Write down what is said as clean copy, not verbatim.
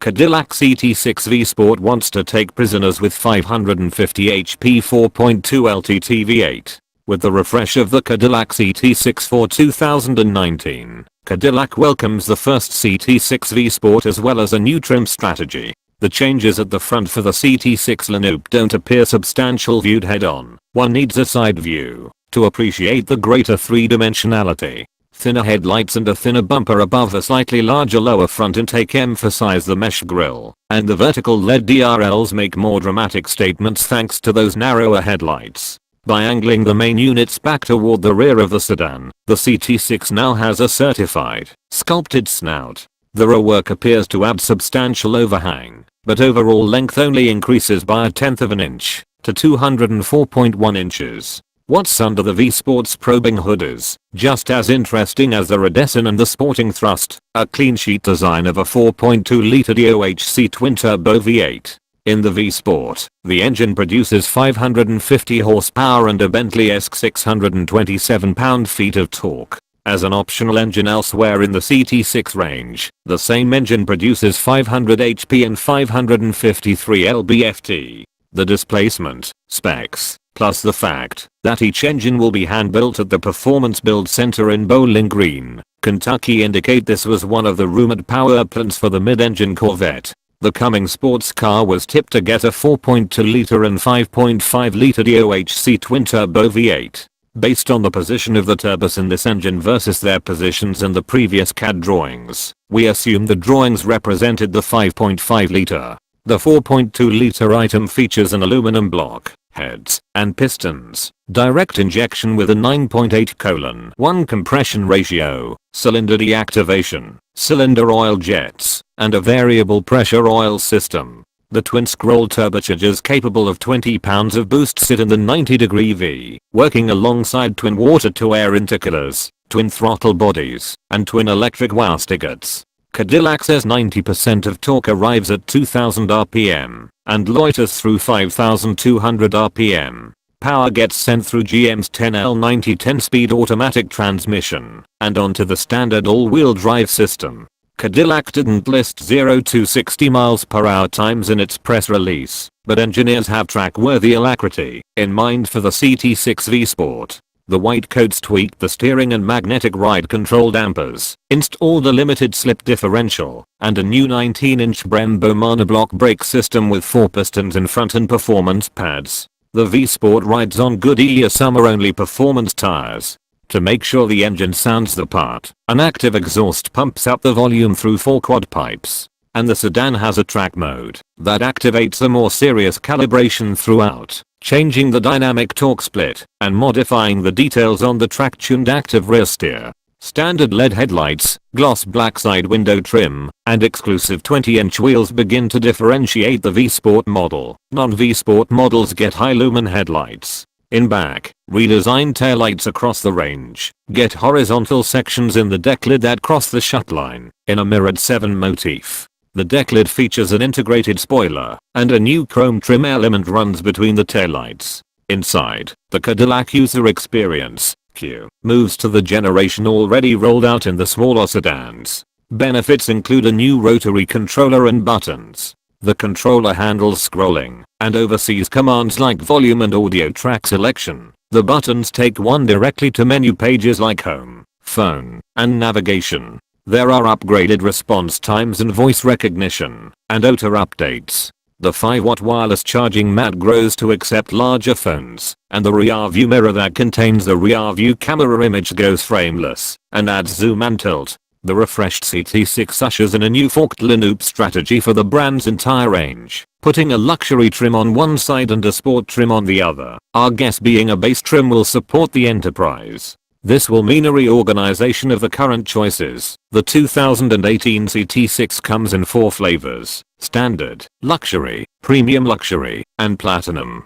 Cadillac CT6 V Sport wants to take prisoners with 550 HP 4.2 LTT V8. With the refresh of the Cadillac CT6 for 2019, Cadillac welcomes the first CT6 V Sport as well as a new trim strategy. The changes at the front for the CT6 lineup don't appear substantial viewed head-on. One needs a side view to appreciate the greater three-dimensionality. Thinner headlights and a thinner bumper above a slightly larger lower front intake emphasize the mesh grille, and the vertical LED DRLs make more dramatic statements thanks to those narrower headlights. By angling the main units back toward the rear of the sedan, the CT6 now has a certified, sculpted snout. The rework appears to add substantial overhang, but overall length only increases by 1/10 of an inch, to 204.1 inches. What's under the V Sport's probing hood is just as interesting as the redesign and the sporting thrust, a clean sheet design of a 4.2-liter DOHC twin-turbo V8. In the V Sport, the engine produces 550 horsepower and a Bentley-esque 627 pound-feet of torque. As an optional engine elsewhere in the CT6 range, the same engine produces 500 HP and 553 lb-ft. The displacement, specs, plus the fact that each engine will be hand-built at the Performance Build Center in Bowling Green, Kentucky indicate this was one of the rumored powerplants for the mid-engine Corvette. The coming sports car was tipped to get a 4.2-liter and 5.5-liter DOHC twin-turbo V8. Based on the position of the turbos in this engine versus their positions in the previous CAD drawings, we assume the drawings represented the 5.5-liter. The 4.2-liter item features an aluminum block, heads, and pistons, direct injection with a 9.8:1 compression ratio, cylinder deactivation, cylinder oil jets, and a variable pressure oil system. The twin-scroll turbochargers capable of 20 pounds of boost sit in the 90-degree V, working alongside twin water-to-air intercoolers, twin throttle bodies, and twin electric wow spigots. Cadillac says 90% of torque arrives at 2000 rpm and loiters through 5200 rpm. Power gets sent through GM's 10L90 10-speed automatic transmission and onto the standard all-wheel drive system. Cadillac didn't list 0 to 60 miles per hour times in its press release, but engineers have track-worthy alacrity in mind for the CT6 V Sport. The white coats tweaked the steering and magnetic ride control dampers, installed a limited slip differential, and a new 19-inch Brembo monoblock brake system with 4 pistons in front and performance pads. The V Sport rides on Goodyear summer-only performance tires. To make sure the engine sounds the part, an active exhaust pumps up the volume through 4 quad pipes, and the sedan has a track mode that activates a more serious calibration throughout, changing the dynamic torque split and modifying the details on the track-tuned active rear steer. Standard LED headlights, gloss black side window trim, and exclusive 20-inch wheels begin to differentiate the V Sport model. Non-V Sport models get high lumen headlights. In back, redesigned taillights across the range, get horizontal sections in the deck lid that cross the shut line, in a mirrored 7 motif. The deck lid features an integrated spoiler, and a new chrome trim element runs between the taillights. Inside, the Cadillac user experience, Q, moves to the generation already rolled out in the smaller sedans. Benefits include a new rotary controller and buttons. The controller handles scrolling and oversees commands like volume and audio track selection. The buttons take one directly to menu pages like home, phone, and navigation. There are upgraded response times and voice recognition, and auto updates. The 5-watt wireless charging mat grows to accept larger phones, and the rear view mirror that contains the rear view camera image goes frameless and adds zoom and tilt. The refreshed CT6 ushers in a new forked lineup strategy for the brand's entire range, putting a luxury trim on one side and a sport trim on the other. Our guess being a base trim will support the Enterprise. This will mean a reorganization of the current choices. The 2018 CT6 comes in 4 flavors: Standard, Luxury, Premium Luxury, and Platinum.